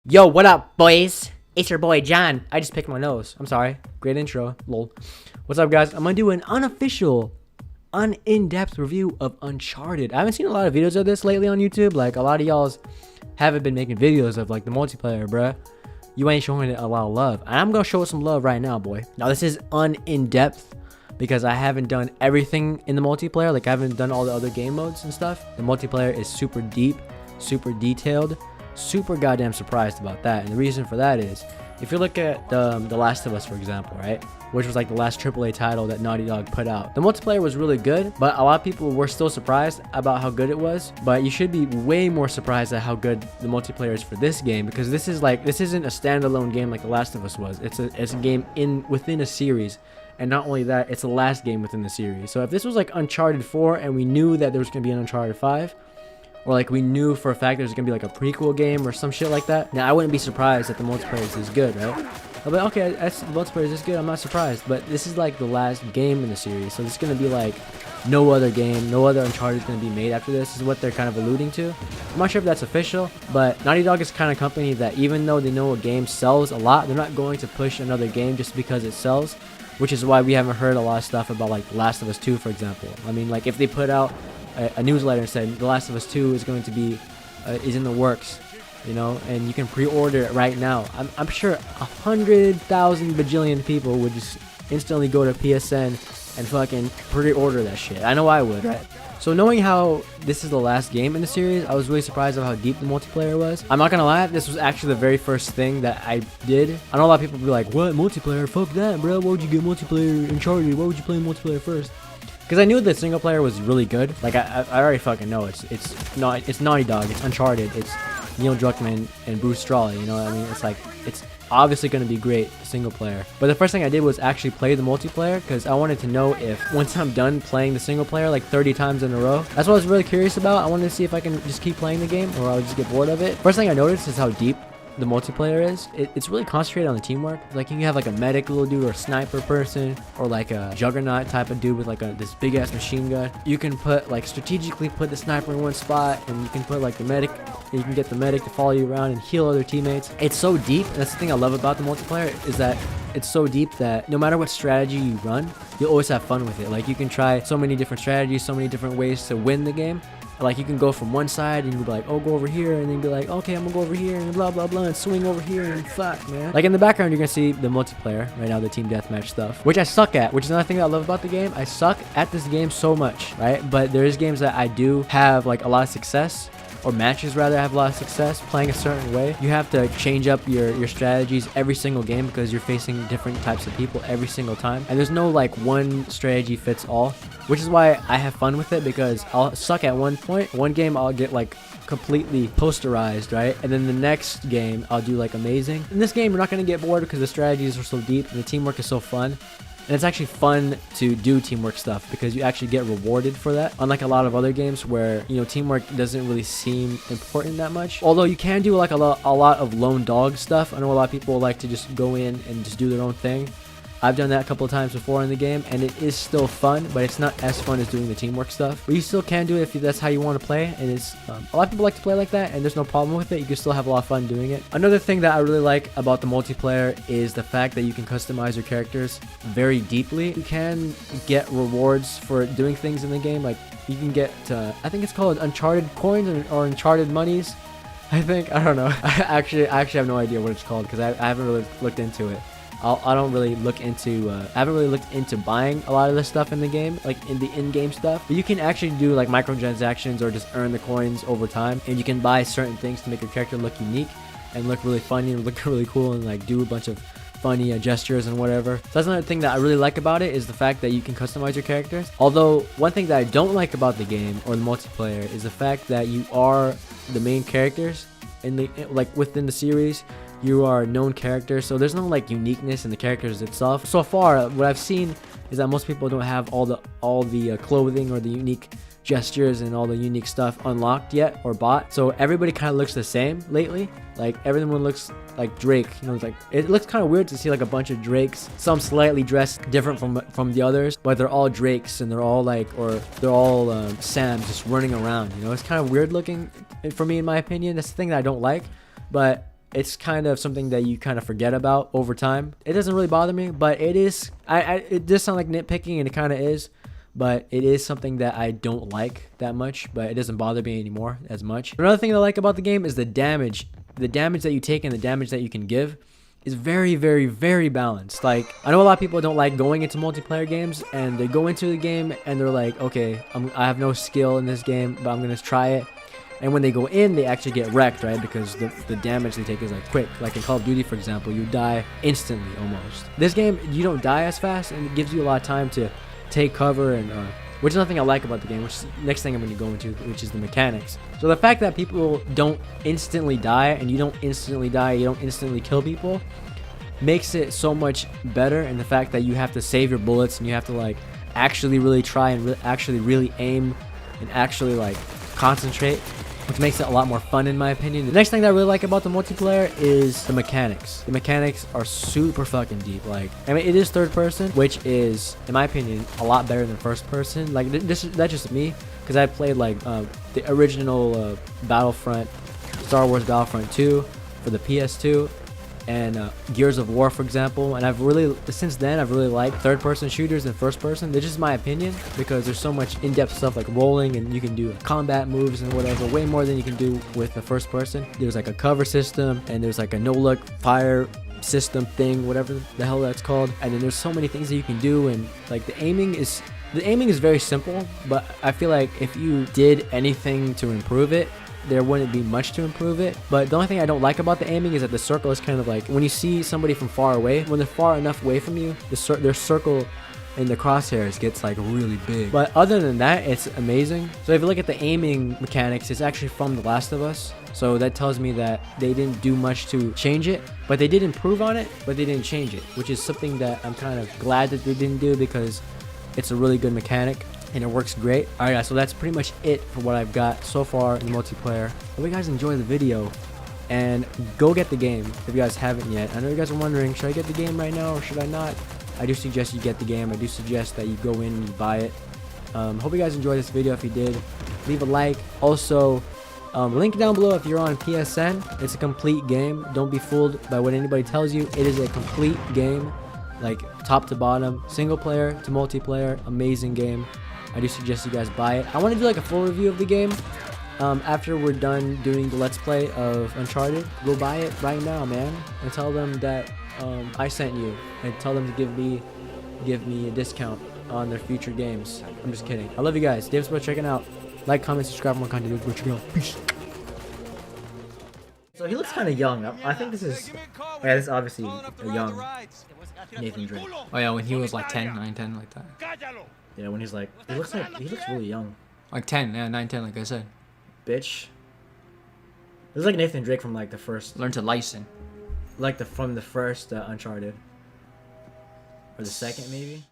Yo, what up, boys? It's your boy John. I just picked my nose. I'm sorry. Great intro. Lol. What's up, guys? I'm gonna do an unofficial, in-depth review of Uncharted. I haven't seen a lot of videos of this lately on YouTube. Like, a lot of y'all haven't been making videos of, like, the multiplayer, bruh. You ain't showing it a lot of love. And I'm gonna show it some love right now, boy. Now, this is in-depth because I haven't done everything in the multiplayer. Like, I haven't done all the other game modes and stuff. The multiplayer is super deep, super detailed. Super goddamn surprised about that. And the reason for that is, if you look at the Last of Us, for example, right, which was like the last AAA title that Naughty Dog put out, the multiplayer was really good, but a lot of people were still surprised about how good it was. But you should be way more surprised at how good the multiplayer is for this game, because this isn't a standalone game like the Last of Us was. It's a game within a series. And not only that, it's the last game within the series. So if this was like Uncharted 4 and we knew that there was going to be an Uncharted 5, or like we knew for a fact there's gonna be like a prequel game or some shit like that, now I wouldn't be surprised that the multiplayer is this good, right? I'll be like, okay, the multiplayer is this good, I'm not surprised. But this is like the last game in the series, so it's gonna be like no other game, no other Uncharted is gonna be made after this, is what they're kind of alluding to. I'm not sure if that's official, but Naughty Dog is the kind of company that even though they know a game sells a lot, they're not going to push another game just because it sells, which is why we haven't heard a lot of stuff about like Last of Us 2, for example. I mean, like if they put out a newsletter and said The Last of Us 2 is going to be is in the works, you know, and you can pre-order it right now, I'm sure 100,000 bajillion people would just instantly go to PSN and fucking pre-order that shit. I know I would, right? So knowing how this is the last game in the series, I was really surprised of how deep the multiplayer was. I'm not gonna lie, this was actually the very first thing that I did. I know a lot of people be like, what, multiplayer? Fuck that, bro. Why would you get multiplayer Uncharted? Why would you play multiplayer first? Because I knew the single player was really good. Like, I already fucking know it's Naughty Dog, it's Uncharted, it's Neil Druckmann and Bruce Straley, you know what I mean? It's like, it's obviously going to be great, single player. But the first thing I did was actually play the multiplayer, because I wanted to know if, once I'm done playing the single player like 30 times in a row, that's what I was really curious about. I wanted to see if I can just keep playing the game, or I'll just get bored of it. First thing I noticed is how deep the multiplayer is. It's really concentrated on the teamwork. Like, you can have like a medic little dude, or a sniper person, or like a juggernaut type of dude with like this big ass machine gun. You can put like strategically put the sniper in one spot, and you can put like the medic, and you can get the medic to follow you around and heal other teammates. It's so deep, and that's the thing I love about the multiplayer, is that it's so deep that no matter what strategy you run, you'll always have fun with it. Like, you can try so many different strategies, so many different ways to win the game. Like, you can go from one side and you'll be like, oh, go over here, and then be like, okay, I'm gonna go over here and blah blah blah, and swing over here, and fuck, man. Like, in the background you're gonna see the multiplayer right now, the team deathmatch stuff, which I suck at, which is another thing that I love about the game. I suck at this game so much, right? But there is games that I do have like a lot of success, or matches rather, have a lot of success playing a certain way. You have to change up your strategies every single game, because you're facing different types of people every single time, and there's no like one strategy fits all, which is why I have fun with it, because I'll suck at one point. One game I'll get like completely posterized, right? And then the next game I'll do like amazing. In this game, you're not going to get bored because the strategies are so deep and the teamwork is so fun. And it's actually fun to do teamwork stuff, because you actually get rewarded for that. Unlike a lot of other games where, you know, teamwork doesn't really seem important that much. Although you can do like a lot of lone dog stuff. I know a lot of people like to just go in and just do their own thing. I've done that a couple of times before in the game, and it is still fun, but it's not as fun as doing the teamwork stuff. But you still can do it if that's how you want to play, and it's a lot of people like to play like that, and there's no problem with it. You can still have a lot of fun doing it. Another thing that I really like about the multiplayer is the fact that you can customize your characters very deeply. You can get rewards for doing things in the game. Like, you can get I think it's called Uncharted coins, or Uncharted monies, I think. I don't know. I actually have no idea what it's called, because I haven't really looked into it. I don't really look into, I haven't really looked into buying a lot of this stuff in the game, like in the in-game stuff. But you can actually do like microtransactions, or just earn the coins over time. And you can buy certain things to make your character look unique and look really funny and look really cool, and like do a bunch of funny gestures and whatever. So that's another thing that I really like about it, is the fact that you can customize your characters. Although one thing that I don't like about the game, or the multiplayer, is the fact that you are the main characters in the, like, within the series. You are known characters, so there's no like uniqueness in the characters itself. So far, what I've seen is that most people don't have all the clothing, or the unique gestures, and all the unique stuff unlocked yet, or bought. So everybody kind of looks the same lately. Like, everyone looks like Drake, you know. It's like, it looks kind of weird to see like a bunch of Drakes, some slightly dressed different from the others, but they're all Drakes, and they're all like, or they're all Sams just running around, you know. It's kind of weird looking for me, in my opinion. That's the thing that I don't like. But it's kind of something that you kind of forget about over time. It doesn't really bother me, but it is. It does sound like nitpicking, and it kind of is. But it is something that I don't like that much, but it doesn't bother me anymore as much. Another thing I like about the game is the damage. The damage that you take and the damage that you can give is very, very, very balanced. Like, I know a lot of people don't like going into multiplayer games, and they go into the game and they're like, okay, I have no skill in this game, but I'm gonna try it. And when they go in, they actually get wrecked, right? Because the damage they take is like quick. Like in Call of Duty, for example, you die instantly almost. This game, you don't die as fast, and it gives you a lot of time to take cover, and which is nothing I like about the game, which is the next thing I'm going to go into, which is the mechanics. So the fact that people don't instantly die, and you don't instantly die, you don't instantly kill people, makes it so much better. And the fact that you have to save your bullets, and you have to like actually really try and actually really aim and actually like concentrate, which makes it a lot more fun in my opinion. The next thing that I really like about the multiplayer is the mechanics. The mechanics are super fucking deep. Like, I mean, it is third person, which is, in my opinion, a lot better than first person. Like, that's just me, because I played like the original Battlefront, Star Wars Battlefront 2 for the PS2, and Gears of War, for example. And since then I've really liked third person shooters than first person. That's just my opinion, because there's so much in-depth stuff like rolling, and you can do combat moves and whatever, way more than you can do with the first person. There's like a cover system, and there's like a no-look fire system thing, whatever the hell that's called. And then there's so many things that you can do, and like the aiming is very simple, but I feel like if you did anything to improve it, there wouldn't be much to improve it. But the only thing I don't like about the aiming is that the circle is kind of like, when you see somebody from far away, when they're far enough away from you, their circle in the crosshairs gets like really big. But other than that, it's amazing. So if you look at the aiming mechanics, it's actually from The Last of Us. So that tells me that they didn't do much to change it, but they did improve on it, but they didn't change it, which is something that I'm kind of glad that they didn't do, because it's a really good mechanic and it works great. Alright guys, so that's pretty much it for what I've got so far in multiplayer. Hope you guys enjoy the video, and go get the game if you guys haven't yet. I know you guys are wondering, should I get the game right now or should I not? I do suggest you get the game. I do suggest that you go in and you buy it. Hope you guys enjoyed this video. If you did, leave a like. Also, link down below if you're on PSN. It's a complete game. Don't be fooled by what anybody tells you. It is a complete game, like top to bottom, single player to multiplayer. Amazing game. I do suggest you guys buy it. I want to do like a full review of the game after we're done doing the Let's Play of Uncharted. Go buy it right now, man, and tell them that I sent you, and tell them to give me a discount on their future games. I'm just kidding. I love you guys. Davis for checking out. Like, comment, subscribe for more content. Peace. So he looks kind of young. I think this is this is obviously a young Nathan Drake. Oh yeah, when he was like 10, 9, 10, like that. Yeah, when he's like, he looks really young. Like 10, yeah, 9, 10, like I said. Bitch. This is like Nathan Drake from like the first. Learn to listen. Like from the first Uncharted. Or the second maybe.